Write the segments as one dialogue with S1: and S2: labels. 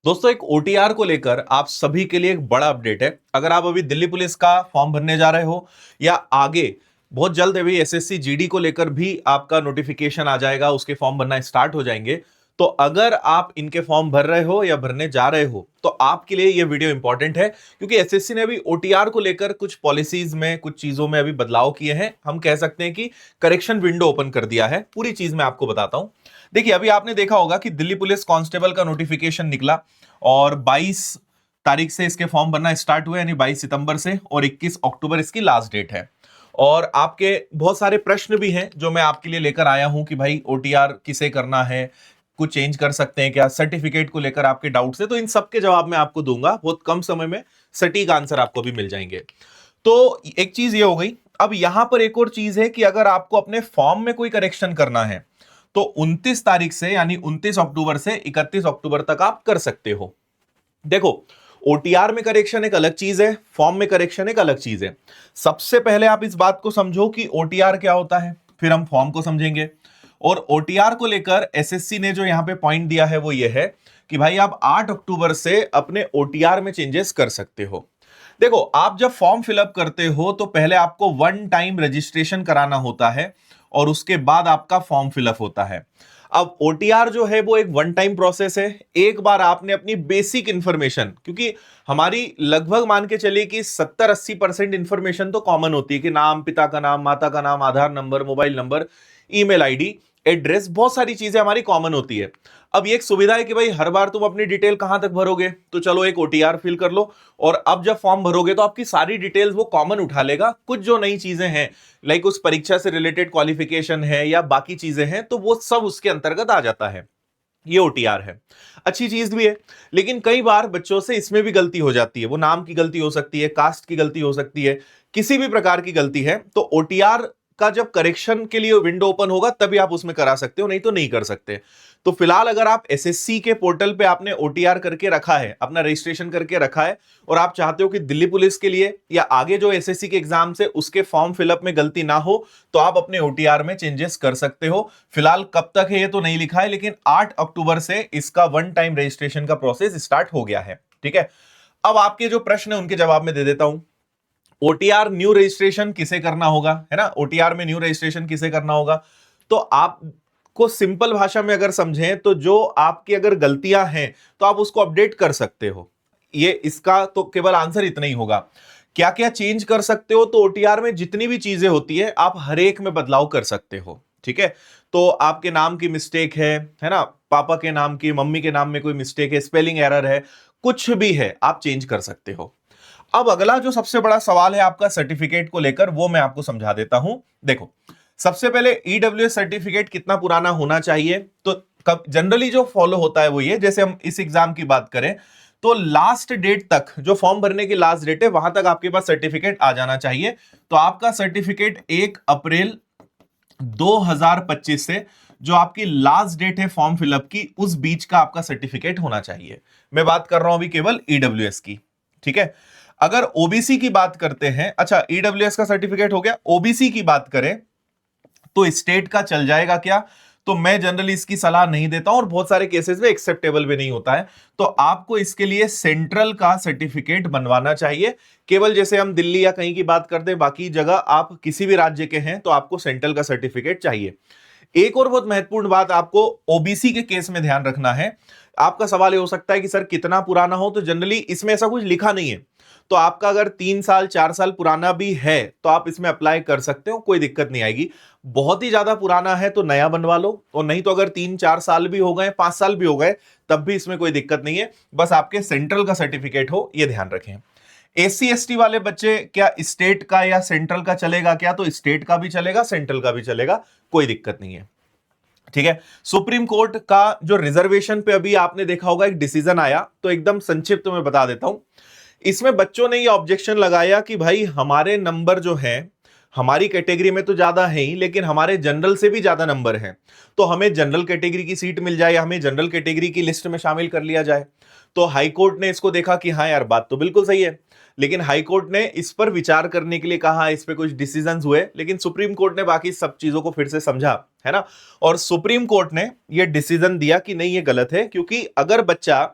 S1: दोस्तों एक ओटीआर को लेकर आप सभी के लिए एक बड़ा अपडेट है। अगर आप अभी दिल्ली पुलिस का फॉर्म भरने जा रहे हो या आगे बहुत जल्द अभी एसएससी जीडी को लेकर भी आपका नोटिफिकेशन आ जाएगा, उसके फॉर्म भरना स्टार्ट हो जाएंगे। तो अगर आप इनके फॉर्म भर रहे हो या भरने जा रहे हो तो आपके लिए यह वीडियो इंपॉर्टेंट है, क्योंकि एसएससी ने अभी ओटीआर को लेकर कुछ पॉलिसीज में कुछ चीजों में अभी बदलाव किए हैं। हम कह सकते हैं कि करेक्शन विंडो ओपन कर दिया है। पूरी चीज मैं आपको बताता हूं। देखिए, अभी आपने देखा होगा कि दिल्ली पुलिस कांस्टेबल का नोटिफिकेशन निकला और 22 तारीख से इसके फॉर्म भरना स्टार्ट हुए, यानी 22 सितंबर से, और 21 अक्टूबर इसकी लास्ट डेट है। और आपके बहुत सारे प्रश्न भी हैं जो मैं आपके लिए लेकर आया हूं कि भाई ओटीआर किसे करना है, कुछ चेंज कर सकते हैं क्या, सर्टिफिकेट को लेकर आपके डाउट्स है, तो इन सब के जवाब मैं आपको दूंगा। बहुत कम समय में सटीक आंसर आपको भी मिल जाएंगे। तो एक चीज ये हो गई। अब यहां पर एक और चीज है कि अगर आपको अपने फॉर्म में कोई करेक्शन करना है तो 29 तारीख से, यानी 29 अक्टूबर से 31 अक्टूबर तक आप कर सकते हो। देखो, ओटीआर में करेक्शन एक अलग चीज है, फॉर्म में करेक्शन एक अलग चीज है। सबसे पहले आप इस बात को समझो कि ओटीआर क्या होता है, फिर हम फॉर्म को समझेंगे। और ओटीआर को लेकर एसएससी ने जो यहां पे पॉइंट दिया है वो ये है कि भाई आप 8 अक्टूबर से अपने ओटीआर में चेंजेस कर सकते हो। देखो, आप जब फॉर्म फिलअप करते हो तो पहले आपको वन टाइम रजिस्ट्रेशन कराना होता है और उसके बाद आपका फॉर्म फिलअप होता है। अब ओटीआर जो है वो एक वन टाइम प्रोसेस है। एक बार आपने अपनी बेसिक इंफॉर्मेशन, क्योंकि हमारी लगभग मान के चलिए कि 70-80% इंफॉर्मेशन तो कॉमन होती है कि नाम, पिता का नाम, माता का नाम, Aadhaar number, mobile number, email ID, address, बहुत सारी चीजें हमारी कॉमन होती है। अब ये एक सुविधा है कि भाई हर बार तुम अपनी डिटेल कहां तक भरोगे, तो चलो एक ओटीआर फिल कर लो और अब जब फॉर्म भरोगे तो आपकी सारी डिटेल्स वो कॉमन उठा लेगा। कुछ जो नई चीजें हैं, लाइक उस परीक्षा से रिलेटेड क्वालिफिकेशन है या बाकी चीजें हैं, तो वो सब उसके अंतर्गत आ जाता है। ये ओटीआर है, अच्छी चीज भी है। लेकिन कई बार बच्चों से इसमें भी गलती हो जाती है। वो नाम की गलती हो सकती है, कास्ट की गलती हो सकती है, किसी भी प्रकार की गलती है। तो ओटीआर का जब करेक्शन के लिए विंडो ओपन होगा तभी आप उसमें करा सकते हो, नहीं तो नहीं कर सकते। तो फिलहाल अगर आप एसएससी के पोर्टल पे आपने ओटीआर करके रखा है, अपना रजिस्ट्रेशन करके रखा है, और आप चाहते हो कि दिल्ली पुलिस के लिए या आगे जो एसएससी के एग्जाम से उसके फॉर्म फिलअप में गलती ना हो, तो आप अपने ओटीआर में चेंजेस कर सकते हो। फिलहाल कब तक है ये तो नहीं लिखा है, लेकिन 8 अक्टूबर से इसका वन टाइम रजिस्ट्रेशन का प्रोसेस स्टार्ट हो गया है। ठीक है, अब आपके जो प्रश्न है उनके जवाब में दे देता हूं। ओटीआर न्यू रजिस्ट्रेशन किसे करना होगा, है ना, ओटीआर में न्यू रजिस्ट्रेशन किसे करना होगा? तो आपको सिंपल भाषा में अगर समझें तो जो आपकी अगर गलतियां हैं तो आप उसको अपडेट कर सकते हो। ये इसका तो केवल आंसर इतना ही होगा। क्या क्या चेंज कर सकते हो? तो ओटीआर में जितनी भी चीजें होती है आप हर एक में बदलाव कर सकते हो। ठीक है, तो आपके नाम की मिस्टेक है ना, पापा के नाम की, मम्मी के नाम में कोई मिस्टेक है, स्पेलिंग एरर है, कुछ भी है, आप चेंज कर सकते हो। अब अगला जो सबसे बड़ा सवाल है आपका सर्टिफिकेट को लेकर, वो मैं आपको समझा देता हूं। देखो, सबसे पहले ईडब्ल्यूएस सर्टिफिकेट कितना पुराना होना चाहिए? तो जनरली जो फॉलो होता है वो ये, जैसे हम इस एग्जाम की बात करें तो लास्ट डेट तक, जो फॉर्म भरने की लास्ट डेट है वहां तक आपके पास सर्टिफिकेट आ जाना चाहिए। तो आपका सर्टिफिकेट 1 अप्रैल 2025 से जो आपकी लास्ट डेट है फॉर्म फिलअप की, उस बीच का आपका सर्टिफिकेट होना चाहिए। मैं बात कर रहा हूं अभी केवल ईडब्ल्यूएस की। ठीक है, अगर ओबीसी की बात करते हैं, अच्छा ईडब्ल्यूएस का सर्टिफिकेट हो गया, ओबीसी की बात करें तो स्टेट का चल जाएगा क्या? तो मैं जनरली इसकी सलाह नहीं देता हूं और बहुत सारे केसेस में एक्सेप्टेबल भी नहीं होता है। तो आपको इसके लिए सेंट्रल का सर्टिफिकेट बनवाना चाहिए। केवल जैसे हम दिल्ली या कहीं की बात करते हैं, बाकी जगह आप किसी भी राज्य के हैं तो आपको सेंट्रल का सर्टिफिकेट चाहिए। एक और बहुत महत्वपूर्ण बात आपको ओबीसी के केस में ध्यान रखना है। आपका सवाल ये हो सकता है कि सर कितना पुराना हो, तो जनरली इसमें ऐसा कुछ लिखा नहीं है। तो आपका अगर 3 साल 4 साल पुराना भी है तो आप इसमें अप्लाई कर सकते हो, कोई दिक्कत नहीं आएगी। बहुत ही ज्यादा पुराना है तो नया बनवा लो, और नहीं तो अगर 3-4 साल भी हो गए, 5 साल भी हो गए, तब भी इसमें कोई दिक्कत नहीं है। बस आपके सेंट्रल का सर्टिफिकेट हो, यह ध्यान रखें। एससी एसटी वाले बच्चे, क्या स्टेट का या सेंट्रल का चलेगा क्या? तो स्टेट का भी चलेगा, सेंट्रल का भी चलेगा, कोई दिक्कत नहीं है। ठीक है, सुप्रीम कोर्ट का जो रिजर्वेशन पे अभी आपने देखा होगा एक डिसीजन आया, तो एकदम संक्षिप्त में बता देता हूं। इसमें बच्चों ने ये ऑब्जेक्शन लगाया कि भाई हमारे नंबर जो है, हमारी कैटेगरी में तो ज्यादा है ही, लेकिन हमारे जनरल से भी ज्यादा नंबर हैं, तो हमें जनरल कैटेगरी की सीट मिल जाए, हमें जनरल कैटेगरी की लिस्ट में शामिल कर लिया जाए। तो हाई कोर्ट ने इसको देखा कि हाँ यार, बात तो बिल्कुल सही है, लेकिन हाई कोर्ट ने इस पर विचार करने के लिए कहा, इस पे कुछ डिसीजंस हुए, लेकिन सुप्रीम कोर्ट ने बाकी सब चीजों को फिर से समझा, है ना। और सुप्रीम कोर्ट ने यह डिसीजन दिया कि नहीं, ये गलत है, क्योंकि अगर बच्चा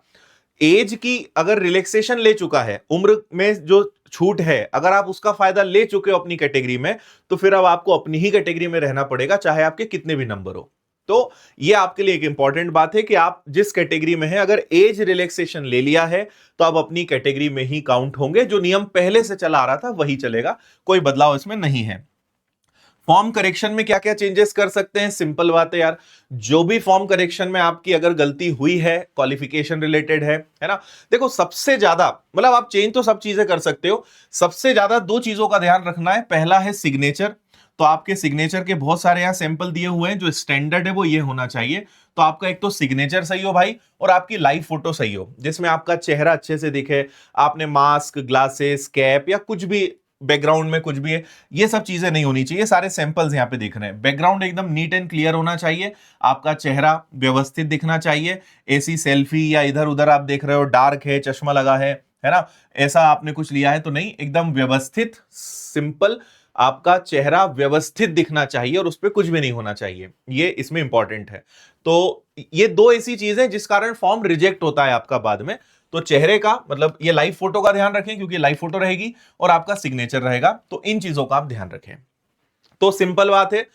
S1: एज की अगर रिलैक्सेशन ले चुका है, उम्र में जो छूट है, अगर आप उसका फायदा ले चुके हो अपनी कैटेगरी में, तो फिर अब आपको अपनी ही कैटेगरी में रहना पड़ेगा, चाहे आपके कितने भी नंबर हो। तो ये आपके लिए एक इंपॉर्टेंट बात है कि आप जिस कैटेगरी में हैं, अगर एज रिलैक्सेशन ले लिया है तो आप अपनी कैटेगरी में ही काउंट होंगे। जो नियम पहले से चला आ रहा था वही चलेगा, कोई बदलाव इसमें नहीं है। फॉर्म करेक्शन में क्या क्या चेंजेस कर सकते हैं? सिंपल बात है यार, जो भी फॉर्म करेक्शन में आपकी अगर गलती हुई है, क्वालिफिकेशन रिलेटेड है ना, देखो सबसे ज्यादा, मतलब आप चेंज तो सब चीजें कर सकते हो, सबसे ज्यादा दो चीजों का ध्यान रखना है। पहला है सिग्नेचर। तो आपके सिग्नेचर के बहुत सारे यहां सैंपल दिए हुए हैं, जो स्टैंडर्ड है वो ये होना चाहिए। तो आपका एक तो सिग्नेचर सही हो भाई, और आपकी लाइव फोटो सही हो, जिसमें आपका चेहरा अच्छे से दिखे, आपने मास्क, ग्लासेस, कैप या कुछ भी बैकग्राउंड में कुछ भी है, ये सब चीजें नहीं होनी चाहिए। सारे सैंपल्स यहां पे दिख रहे हैं। बैकग्राउंड एकदम नीट एंड क्लियर होना चाहिए, आपका चेहरा व्यवस्थित दिखना चाहिए। ऐसी सेल्फी या इधर उधर आप देख रहे हो, डार्क है, चश्मा लगा है ना, ऐसा आपने कुछ लिया है तो नहीं, एकदम व्यवस्थित सिंपल आपका चेहरा व्यवस्थित दिखना चाहिए, और उस पर कुछ भी नहीं होना चाहिए, ये इसमें इंपॉर्टेंट है। तो ये दो ऐसी चीजें हैं जिस कारण फॉर्म रिजेक्ट होता है आपका बाद में। तो चेहरे का मतलब ये लाइव फोटो का ध्यान रखें, क्योंकि लाइव फोटो रहेगी और आपका सिग्नेचर रहेगा, तो इन चीजों का आप ध्यान रखें। तो सिंपल बात है,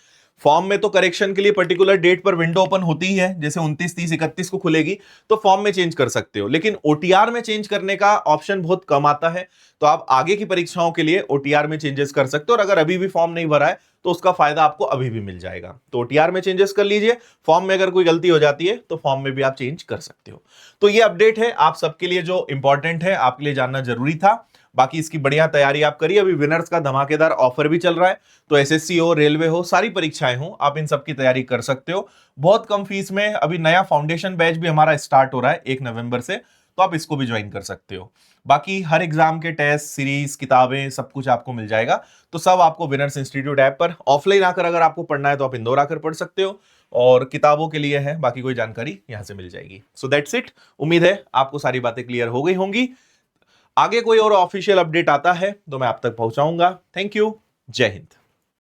S1: फॉर्म में तो करेक्शन के लिए पर्टिकुलर डेट पर विंडो ओपन होती ही है, जैसे 29, 30, 31 को खुलेगी, तो फॉर्म में चेंज कर सकते हो। लेकिन ओटीआर में चेंज करने का ऑप्शन बहुत कम आता है, तो आप आगे की परीक्षाओं के लिए ओटीआर में चेंजेस कर सकते हो। और अगर अभी भी फॉर्म नहीं भरा है तो उसका फायदा आपको अभी भी मिल जाएगा। तो ओटीआर में चेंजेस कर लीजिए, फॉर्म में अगर कोई गलती हो जाती है तो फॉर्म में भी आप चेंज कर सकते हो। तो ये अपडेट है आप सबके लिए, जो इंपॉर्टेंट है, आपके लिए जानना जरूरी था। बाकी इसकी बढ़िया तैयारी आप करिए, अभी विनर्स का धमाकेदार ऑफर भी चल रहा है, तो एसएससी हो, रेलवे हो, सारी परीक्षाएं हो, आप इन सब की तैयारी कर सकते हो बहुत कम फीस में। अभी नया फाउंडेशन बैच भी हमारा स्टार्ट हो रहा है 1 नवंबर से, तो आप इसको भी ज्वाइन कर सकते हो। बाकी हर एग्जाम के टेस्ट सीरीज, किताबें, सब कुछ आपको मिल जाएगा। तो सब आपको विनर्स इंस्टीट्यूट ऐप पर ऑफलाइन आकर अगर आपको पढ़ना है तो आप इंदौर आकर पढ़ सकते हो, और किताबों के लिए है, बाकी कोई जानकारी यहां से मिल जाएगी। So that's it. उम्मीद है आपको सारी बातें क्लियर हो गई होंगी। आगे कोई और ऑफिशियल अपडेट आता है तो मैं आप तक पहुंचाऊंगा। Thank you. जय हिंद।